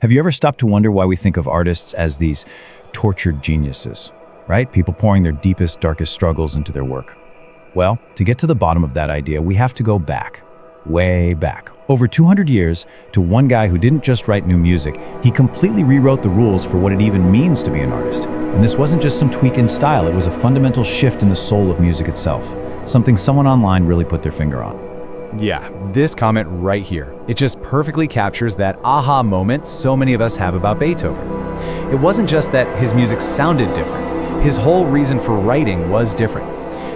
Have you ever stopped to wonder why we think of artists as these tortured geniuses, right? People pouring their deepest, darkest struggles into their work. Well, to get to the bottom of that idea, we have to go back, way back, over 200 years, to one guy who didn't just write new music, he completely rewrote the rules for what it even means to be an artist. And this wasn't just some tweak in style, it was a fundamental shift in the soul of music itself, something someone online really put their finger on. Yeah, this comment right here. It just perfectly captures that aha moment so many of us have about Beethoven. It wasn't just that his music sounded different. His whole reason for writing was different.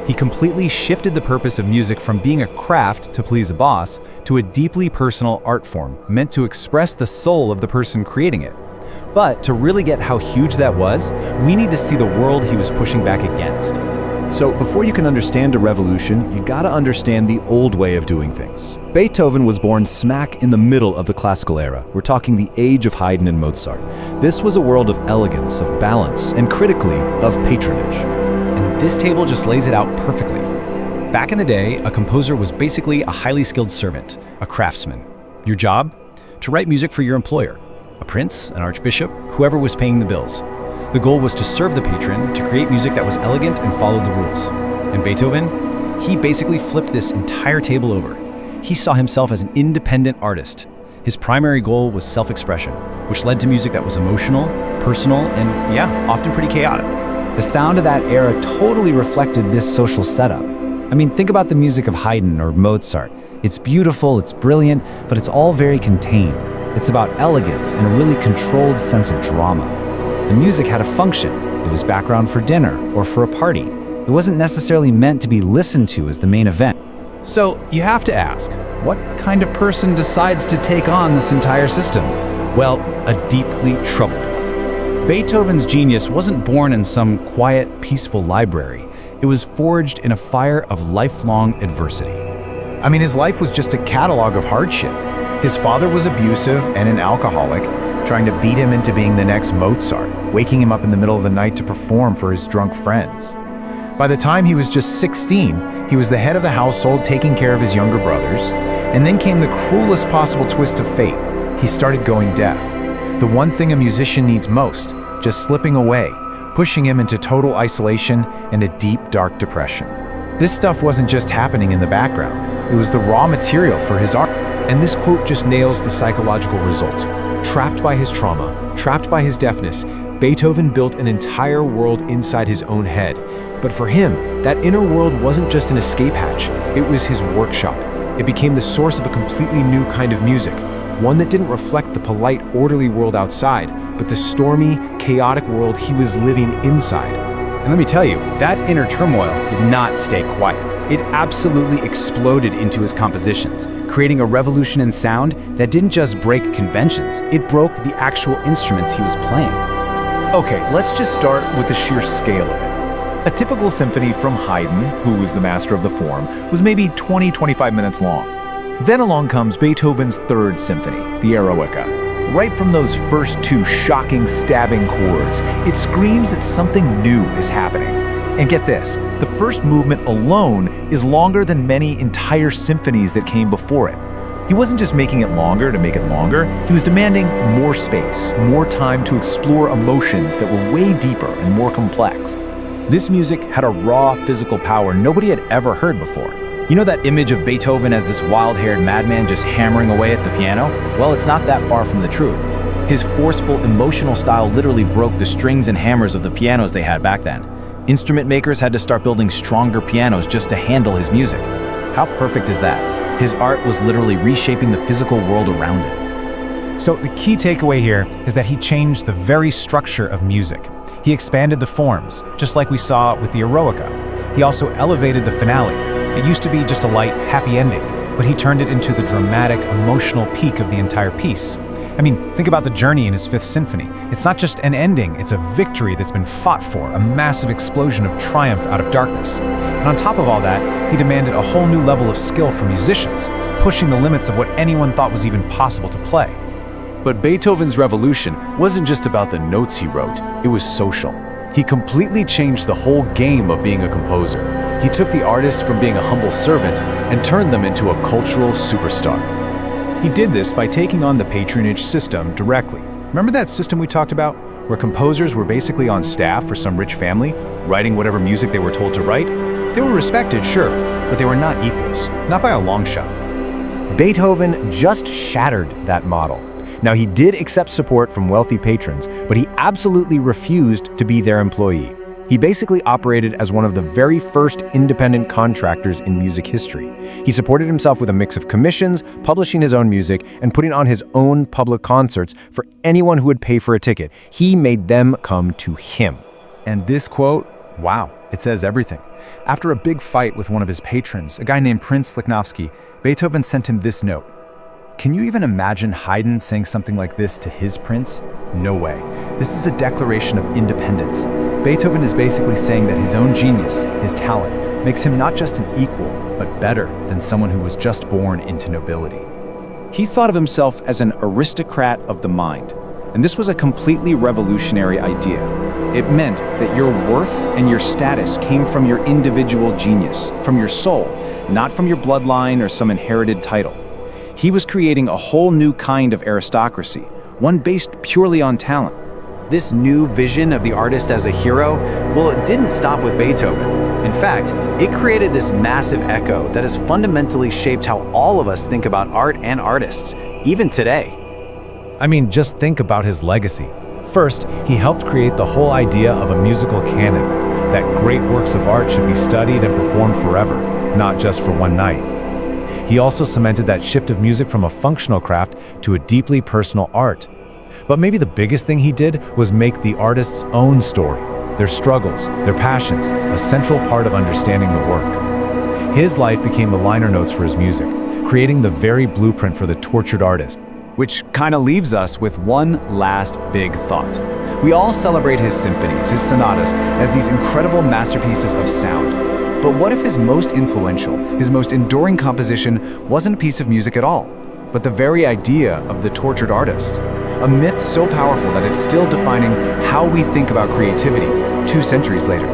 He completely shifted the purpose of music from being a craft to please a boss to a deeply personal art form meant to express the soul of the person creating it. But to really get how huge that was, we need to see the world he was pushing back against. So before you can understand a revolution, you gotta understand the old way of doing things. Beethoven was born smack in the middle of the classical era. We're talking the age of Haydn and Mozart. This was a world of elegance, of balance, and critically, of patronage. And this table just lays it out perfectly. Back in the day, a composer was basically a highly skilled servant, a craftsman. Your job? To write music for your employer, a prince, an archbishop, whoever was paying the bills. The goal was to serve the patron, to create music that was elegant and followed the rules. And Beethoven, he basically flipped this entire table over. He saw himself as an independent artist. His primary goal was self-expression, which led to music that was emotional, personal, and often pretty chaotic. The sound of that era totally reflected this social setup. I mean, think about the music of Haydn or Mozart. It's beautiful, it's brilliant, but it's all very contained. It's about elegance and a really controlled sense of drama. The music had a function. It was background for dinner or for a party. It wasn't necessarily meant to be listened to as the main event. So you have to ask, what kind of person decides to take on this entire system? Well, a deeply troubled one. Beethoven's genius wasn't born in some quiet, peaceful library. It was forged in a fire of lifelong adversity. I mean, his life was just a catalog of hardship. His father was abusive and an alcoholic, trying to beat him into being the next Mozart, waking him up in the middle of the night to perform for his drunk friends. By the time he was just 16, he was the head of the household taking care of his younger brothers, and then came the cruelest possible twist of fate. He started going deaf. The one thing a musician needs most, just slipping away, pushing him into total isolation and a deep, dark depression. This stuff wasn't just happening in the background. It was the raw material for his art. And this quote just nails the psychological result. Trapped by his trauma, trapped by his deafness, Beethoven built an entire world inside his own head. But for him, that inner world wasn't just an escape hatch, it was his workshop. It became the source of a completely new kind of music, one that didn't reflect the polite, orderly world outside, but the stormy, chaotic world he was living inside. And let me tell you, that inner turmoil did not stay quiet. It absolutely exploded into his compositions, creating a revolution in sound that didn't just break conventions, it broke the actual instruments he was playing. Okay, let's just start with the sheer scale of it. A typical symphony from Haydn, who was the master of the form, was maybe 20-25 minutes long. Then along comes Beethoven's Third Symphony, the Eroica. Right from those first two shocking, stabbing chords, it screams that something new is happening. And get this, the first movement alone is longer than many entire symphonies that came before it. He wasn't just making it longer to make it longer, he was demanding more space, more time to explore emotions that were way deeper and more complex. This music had a raw physical power nobody had ever heard before. You know that image of Beethoven as this wild-haired madman just hammering away at the piano? Well, it's not that far from the truth. His forceful, emotional style literally broke the strings and hammers of the pianos they had back then. Instrument makers had to start building stronger pianos just to handle his music. How perfect is that? His art was literally reshaping the physical world around it. So the key takeaway here is that he changed the very structure of music. He expanded the forms, just like we saw with the Eroica. He also elevated the finale. It used to be just a light, happy ending, but he turned it into the dramatic, emotional peak of the entire piece. I mean, think about the journey in his Fifth Symphony. It's not just an ending, it's a victory that's been fought for, a massive explosion of triumph out of darkness. And on top of all that, he demanded a whole new level of skill from musicians, pushing the limits of what anyone thought was even possible to play. But Beethoven's revolution wasn't just about the notes he wrote, it was social. He completely changed the whole game of being a composer. He took the artist from being a humble servant and turned them into a cultural superstar. He did this by taking on the patronage system directly. Remember that system we talked about, where composers were basically on staff for some rich family, writing whatever music they were told to write? They were respected, sure, but they were not equals, not by a long shot. Beethoven just shattered that model. Now, he did accept support from wealthy patrons, but he absolutely refused to be their employee. He basically operated as one of the very first independent contractors in music history. He supported himself with a mix of commissions, publishing his own music, and putting on his own public concerts for anyone who would pay for a ticket. He made them come to him. And this quote, wow, it says everything. After a big fight with one of his patrons, a guy named Prince Lichnowsky, Beethoven sent him this note. Can you even imagine Haydn saying something like this to his prince? No way. This is a declaration of independence. Beethoven is basically saying that his own genius, his talent, makes him not just an equal, but better than someone who was just born into nobility. He thought of himself as an aristocrat of the mind, and this was a completely revolutionary idea. It meant that your worth and your status came from your individual genius, from your soul, not from your bloodline or some inherited title. He was creating a whole new kind of aristocracy, one based purely on talent. This new vision of the artist as a hero, well, it didn't stop with Beethoven. In fact, it created this massive echo that has fundamentally shaped how all of us think about art and artists, even today. I mean, just think about his legacy. First, he helped create the whole idea of a musical canon, that great works of art should be studied and performed forever, not just for one night. He also cemented that shift of music from a functional craft to a deeply personal art. But maybe the biggest thing he did was make the artist's own story, their struggles, their passions, a central part of understanding the work. His life became the liner notes for his music, creating the very blueprint for the tortured artist. Which kind of leaves us with one last big thought. We all celebrate his symphonies, his sonatas, as these incredible masterpieces of sound. But what if his most influential, his most enduring composition wasn't a piece of music at all, but the very idea of the tortured artist? A myth so powerful that it's still defining how we think about creativity 2 centuries later.